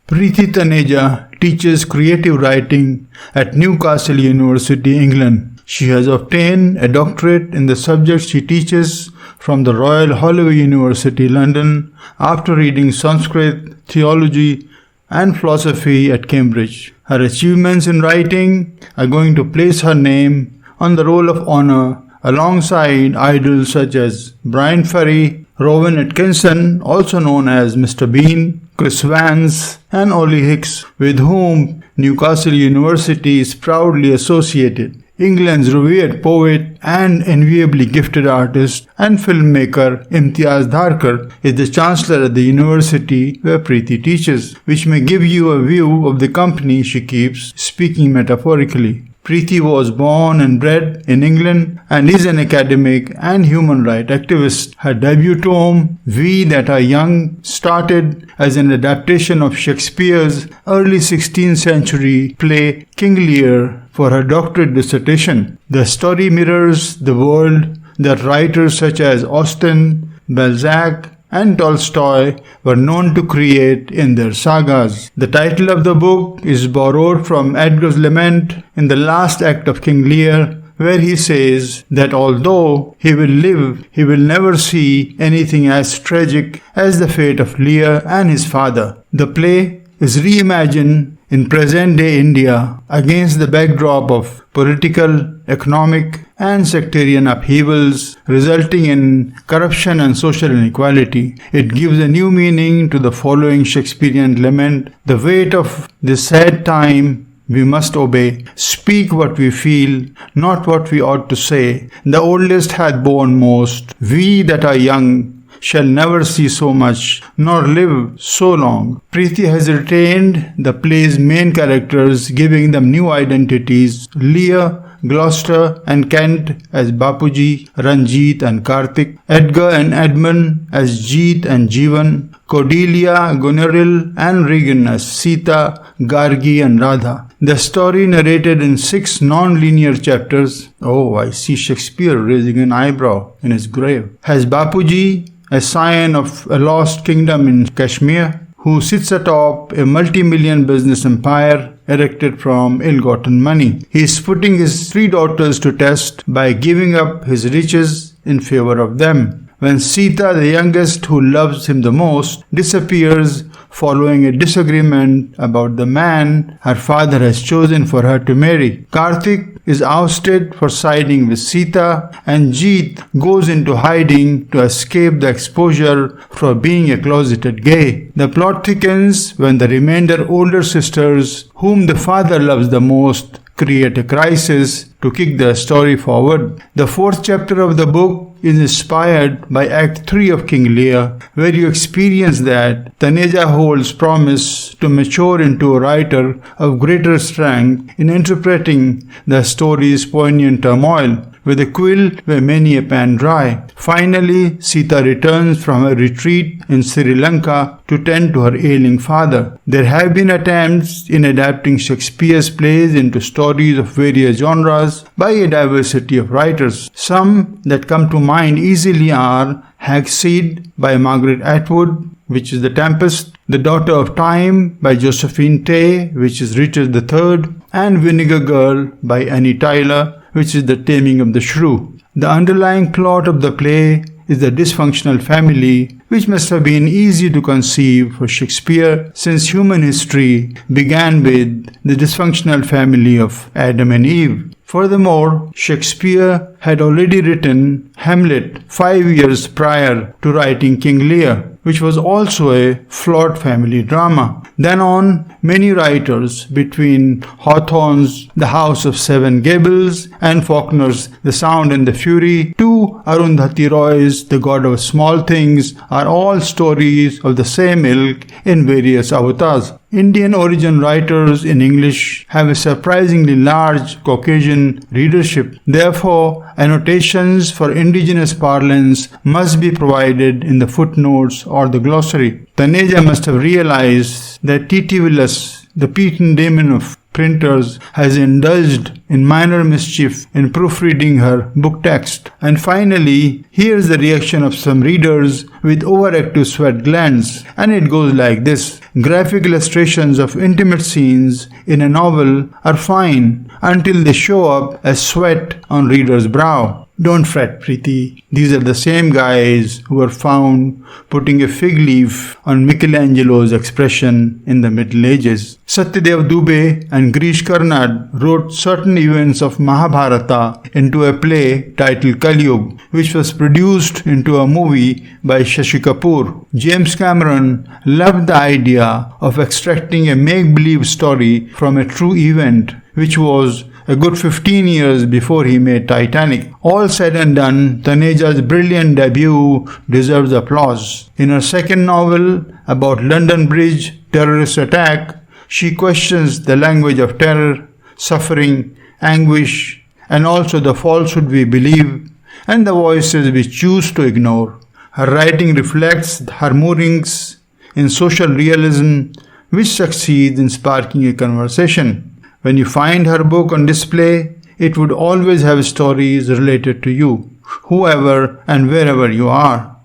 Preti Taneja teaches creative writing at Newcastle University, England. She has obtained a doctorate in the subject she teaches from the Royal Holloway University, London, after reading Sanskrit, theology, and philosophy at Cambridge. Her achievements in writing are going to place her name on the roll of honor alongside idols such as Brian Ferry, Rowan Atkinson, also known as Mr. Bean, Chris Vance, and Ollie Hicks, with whom Newcastle University is proudly associated. England's revered poet and enviably gifted artist and filmmaker Imtiaz Dharkar is the chancellor at the university where Preti teaches, which may give you a view of the company she keeps, speaking metaphorically. Preti was born and bred in England and is an academic and human rights activist. Her debut tome, We That Are Young, started as an adaptation of Shakespeare's early 16th century play King Lear for her doctorate dissertation. The story mirrors the world that writers such as Austen, Balzac, and Tolstoy were known to create in their sagas. The title of the book is borrowed from Edgar's lament in the last act of King Lear, where he says that although he will live, he will never see anything as tragic as the fate of Lear and his father. The play is reimagined in present-day India against the backdrop of political, economic, and sectarian upheavals resulting in corruption and social inequality. It gives a new meaning to the following Shakespearean lament: the weight of this sad time we must obey, speak what we feel, not what we ought to say. The oldest hath borne most, we that are young shall never see so much, nor live so long. Preti has retained the play's main characters, giving them new identities: Lear, Gloucester and Kent as Bapuji, Ranjit and Karthik, Edgar and Edmund as Jeet and Jeevan, Cordelia, Goneril and Regan as Sita, Gargi and Radha. The story, narrated in 6 non-linear chapters, I see Shakespeare raising an eyebrow in his grave, has Bapuji, a scion of a lost kingdom in Kashmir, who sits atop a multi-million business empire erected from ill-gotten money. He is putting his 3 daughters to test by giving up his riches in favor of them. When Sita, the youngest, who loves him the most, disappears following a disagreement about the man her father has chosen for her to marry, Karthik is ousted for siding with Sita, and Jeet goes into hiding to escape the exposure for being a closeted gay. The plot thickens when the remainder older sisters, whom the father loves the most, create a crisis to kick the story forward. The 4th chapter of the book is inspired by Act 3 of King Lear, where you experience that Taneja holds promise to mature into a writer of greater strength in interpreting the story's poignant turmoil, with a quill where many a pen dry. Finally, Sita returns from her retreat in Sri Lanka to tend to her ailing father. There have been attempts in adapting Shakespeare's plays into stories of various genres by a diversity of writers. Some that come to mind easily are Hagseed by Margaret Atwood, which is The Tempest, The Daughter of Time by Josephine Tey, which is Richard III, and Vinegar Girl by Annie Tyler, which is The Taming of the Shrew. The underlying plot of the play is the dysfunctional family, which must have been easy to conceive for Shakespeare, since human history began with the dysfunctional family of Adam and Eve. Furthermore, Shakespeare had already written Hamlet 5 years prior to writing King Lear, which was also a flawed family drama. Then on, many writers, between Hawthorne's The House of Seven Gables and Faulkner's The Sound and the Fury to Arundhati Roy's The God of Small Things, are all stories of the same ilk in various avatars. Indian origin writers in English have a surprisingly large Caucasian readership. Therefore, annotations for indigenous parlance must be provided in the footnotes or the glossary. Taneja must have realized that T.T. Willis, the Peyton Damon of printers, has indulged in minor mischief in proofreading her book text. And finally, here's the reaction of some readers with overactive sweat glands. And it goes like this. Graphic illustrations of intimate scenes in a novel are fine until they show up as sweat on reader's brow. Don't fret, Preti. These are the same guys who were found putting a fig leaf on Michelangelo's expression in the Middle Ages. Satyadev Dubey and Girish Karnad wrote certain events of Mahabharata into a play titled Kalyug, which was produced into a movie by Shashi Kapoor. James Cameron loved the idea of extracting a make-believe story from a true event, which was a good 15 years before he made Titanic. All said and done, Taneja's brilliant debut deserves applause. In her second novel about London Bridge terrorist attack, she questions the language of terror, suffering, anguish, and also the falsehood we believe and the voices we choose to ignore. Her writing reflects her moorings in social realism, which succeeds in sparking a conversation. When you find her book on display, it would always have stories related to you, whoever and wherever you are.